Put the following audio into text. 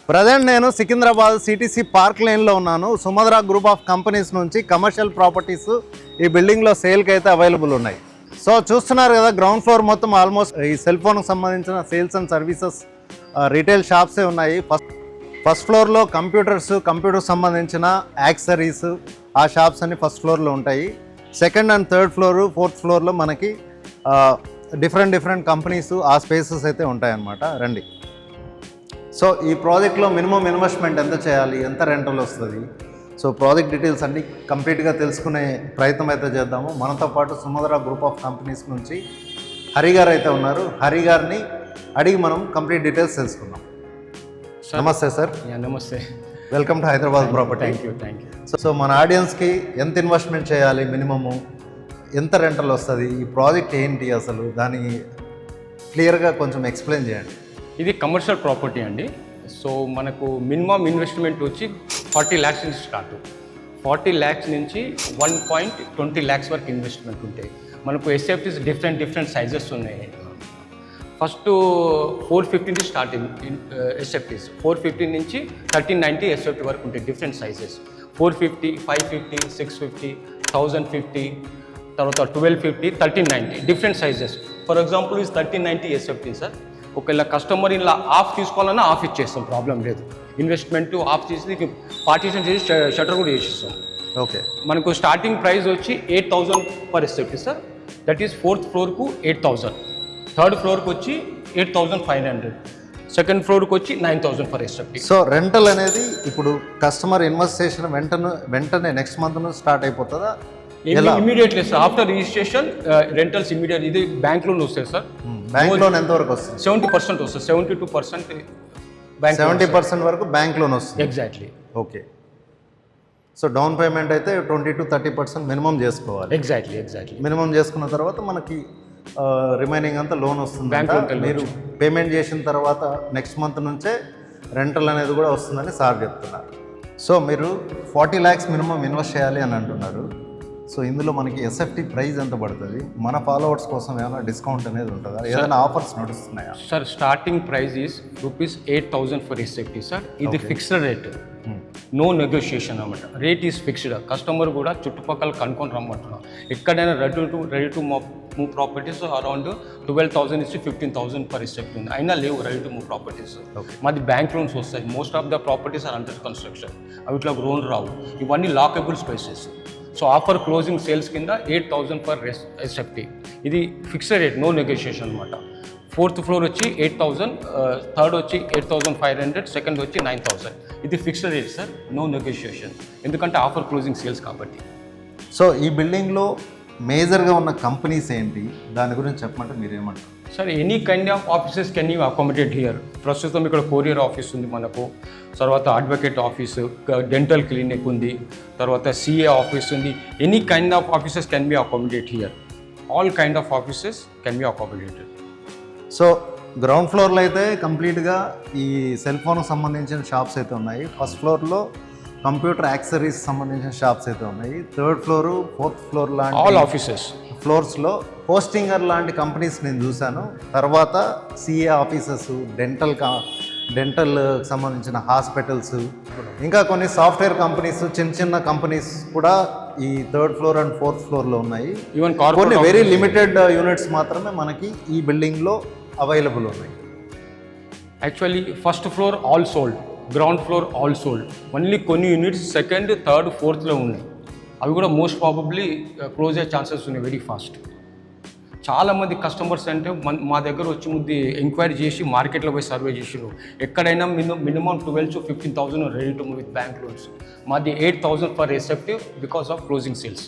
Present నేను Secunderabad CTC park లైన్లో ఉన్నాను. సుమద్రా గ్రూప్ ఆఫ్ కంపెనీస్ నుంచి కమర్షియల్ ప్రాపర్టీస్ ఈ బిల్డింగ్లో సేల్కి అయితే అవైలబుల్ ఉన్నాయి. సో చూస్తున్నారు కదా, గ్రౌండ్ ఫ్లోర్ మొత్తం ఆల్మోస్ట్ ఈ సెల్ ఫోన్కి సంబంధించిన సేల్స్ అండ్ సర్వీసెస్ రీటైల్ షాప్సే ఉన్నాయి. ఫస్ట్ ఫ్లోర్లో కంప్యూటర్ సంబంధించిన యాక్సెసరీస్ ఆ షాప్స్ అన్ని ఫస్ట్ ఫ్లోర్లో ఉంటాయి. Second and third floor, fourth ఫ్లోర్లో మనకి డిఫరెంట్ కంపెనీస్ ఆ స్పేసెస్ అయితే ఉంటాయన్నమాట. రండి. సో ఈ ప్రాజెక్ట్లో మినిమం ఇన్వెస్ట్మెంట్ ఎంత చేయాలి, ఎంత రెంటల్ వస్తుంది, సో ప్రాజెక్ట్ డీటెయిల్స్ అన్నీ కంప్లీట్గా తెలుసుకునే ప్రయత్నం అయితే చేద్దాము. మనతో పాటు సుమద్రా గ్రూప్ ఆఫ్ కంపెనీస్ నుంచి హరి గారు అయితే ఉన్నారు. హరి గారిని అడిగి మనం కంప్లీట్ డీటెయిల్స్ తెలుసుకుందాం. నమస్తే సార్. నమస్తే. Welcome to Hyderabad property. Thank you. So మన ఆడియన్స్కి ఎంత ఇన్వెస్ట్మెంట్ చేయాలి, మినిమము ఎంత రెంటల్ వస్తుంది, ఈ ప్రాజెక్ట్ ఏంటి, అసలు దాని క్లియర్గా కొంచెం ఎక్స్ప్లెయిన్ చేయండి. ఇది కమర్షియల్ ప్రాపర్టీ అండి. సో మనకు మినిమం ఇన్వెస్ట్మెంట్ వచ్చి 40 lakhs నుంచి స్టార్ట్. 40 lakhs నుంచి 1.20 lakhs వరకు ఇన్వెస్ట్మెంట్ ఉంటాయి. మనకు ఎస్ఎఫ్టీస్ డిఫరెంట్ సైజెస్ ఉన్నాయి. ఫస్ట్ 450 నుంచి స్టార్ట్ ఎస్ఎఫ్టీస్. 450 నుంచి 1390 ఎస్ఎఫ్టీ వరకు ఉంటాయి, డిఫరెంట్ సైజెస్. 450, 550, 650, 1050, తర్వాత 1250, 1390 డిఫరెంట్ సైజెస్. ఫర్ ఎగ్జాంపుల్ ఇది 1390 ఎస్ఎఫ్టీ సార్. ఒకవేళ కస్టమర్ ఇలా ఆఫ్ తీసుకోవాలన్నా ఆఫ్ ఇచ్చేస్తాం, ప్రాబ్లం లేదు. ఇన్వెస్ట్మెంట్ ఆఫ్ చేసి పార్టీషన్ చేసి షటర్ కూడా చేసిస్తాం. ఓకే. మనకు స్టార్టింగ్ ప్రైస్ వచ్చి 8,000 per SFT sir. That is 4th ఫ్లోర్కు 8,000, 3rd ఫ్లోర్కి వచ్చి 8,500, 2nd ఫ్లోర్కి వచ్చి 9,000 పర్ ఎస్ఎఫ్టీ. సో రెంటల్ అనేది ఇప్పుడు కస్టమర్ ఇన్వెస్ట్ చేసిన వెంటనే నెక్స్ట్ మంత్ నుంచి స్టార్ట్ అయిపోతుందా? Immediately sir. After registration rentals immediate. ఇది బ్యాంక్ లోన్ వస్తాయి సార్. బ్యాంక్ లోన్ ఎంత వరకు వస్తుంది? 70% వస్తుంది. 72% బ్యాంక్ 70% వరకు బ్యాంక్ లోన్ వస్తుంది. Exactly. Okay. So down payment అయితే 20 to 30% మినిమం చేసుకోవాలి. ఎగ్జాక్ట్లీ. మినిమం చేసుకున్న తర్వాత మనకి రిమైనింగ్ అంతా లోన్ వస్తుంది. మీరు పేమెంట్ చేసిన తర్వాత నెక్స్ట్ మంత్ నుంచే రెంటల్ అనేది కూడా వస్తుందని సార్ చెప్తున్నారు. సో మీరు 40 lakhs మినిమం ఇన్వెస్ట్ చేయాలి అని అంటున్నారు. సో ఇందులో మనకి ఎస్ఎఫ్టీ ప్రైస్ ఎంత పడుతుంది? మన ఫాలోవర్స్ కోసం ఏమైనా డిస్కౌంట్ అనేది ఉంటుందా? ఏదైనా ఆఫర్స్ నడుస్తున్నాయా? Sir starting price is ₹8,000 for SFT sir. ఇది ఫిక్స్డ్ రేట్, నో నెగోషియేషన్ అన్నమాట. Rate is fixed. కస్టమర్ కూడా చుట్టుపక్కల కనుక్కొని రమ్మంటున్నాం. ఎక్కడైనా ready to move properties around 12,000 నుంచి 15,000 పర్ ఎస్ఎఫ్టీ ఉంది. అయినా లేవు రెడీ టు మూవ్ ప్రాపర్టీస్. మాది బ్యాంక్ లోన్స్ వస్తాయి. Most of the properties are under construction. అవి ఇట్లా లోన్ రావు. ఇవన్నీ lockable spaces. So offer closing sales కింద 8,000 పర్ ఎస్ఎఫ్టీ. ఇది ఫిక్స్డ్ రేట్, నో నెగోషియేషన్ అనమాట. 4th ఫ్లోర్ వచ్చి 8,000, 3rd వచ్చి 8,500, 2nd వచ్చి 9,000. ఇది fixed rate sir, no negotiation. ఎందుకంటే ఆఫర్ క్లోజింగ్ సేల్స్ కాబట్టి. సో ఈ బిల్డింగ్లో మేజర్గా ఉన్న కంపెనీస్ ఏంటి, దాని గురించి చెప్పమంటే మీరు ఏమంటారు? Sir any kind of offices can you accommodate here. ప్రస్తుతం ఇక్కడ కొరియర్ ఆఫీస్ ఉంది మనకు, తర్వాత అడ్వకేట్ ఆఫీసు, డెంటల్ క్లినిక్ ఉంది, తర్వాత సిఏ ఆఫీస్ ఉంది. Any kind of offices can be accommodate here. All kind of offices can be accommodated. So ground ఫ్లోర్లో అయితే కంప్లీట్గా ఈ సెల్ ఫోన్కి సంబంధించిన షాప్స్ అయితే ఉన్నాయి. ఫస్ట్ ఫ్లోర్లో కంప్యూటర్ యాక్సెసరీస్ సంబంధించిన షాప్స్ అయితే ఉన్నాయి. 3rd ఫ్లోర్, 4th ఫ్లోర్ లాంటి ఆల్ ఆఫీసెస్ ఫ్లోర్స్లో పోస్టింగర్ లాంటి కంపెనీస్ నేను చూశాను. తర్వాత సిఏ ఆఫీసెస్, డెంటల్ సంబంధించిన హాస్పిటల్స్, ఇంకా కొన్ని సాఫ్ట్వేర్ కంపెనీస్, చిన్న కంపెనీస్ కూడా ఈ 3rd ఫ్లోర్ అండ్ 4th ఫ్లోర్లో ఉన్నాయి. ఈవెన్ కొన్ని వెరీ లిమిటెడ్ యూనిట్స్ మాత్రమే మనకి ఈ బిల్డింగ్లో అవైలబుల్ ఉన్నాయి. Actually first floor all sold, ground floor all sold. Only కొన్ని యూనిట్స్ 2nd, 3rd, 4thలో ఉన్నాయి. అవి కూడా మోస్ట్ ప్రాబబ్లీ క్లోజ్ అయ్యే ఛాన్సెస్ ఉన్నాయి వెరీ ఫాస్ట్. చాలామంది కస్టమర్స్ అంటే మా దగ్గర వచ్చి ముందు ఎంక్వైరీ చేసి మార్కెట్లో పోయి సర్వే చేసిరు. ఎక్కడైనా minimum 12,000 to 15,000 ready to move with bank loans. మాది 8,000 per SFT because of closing sales.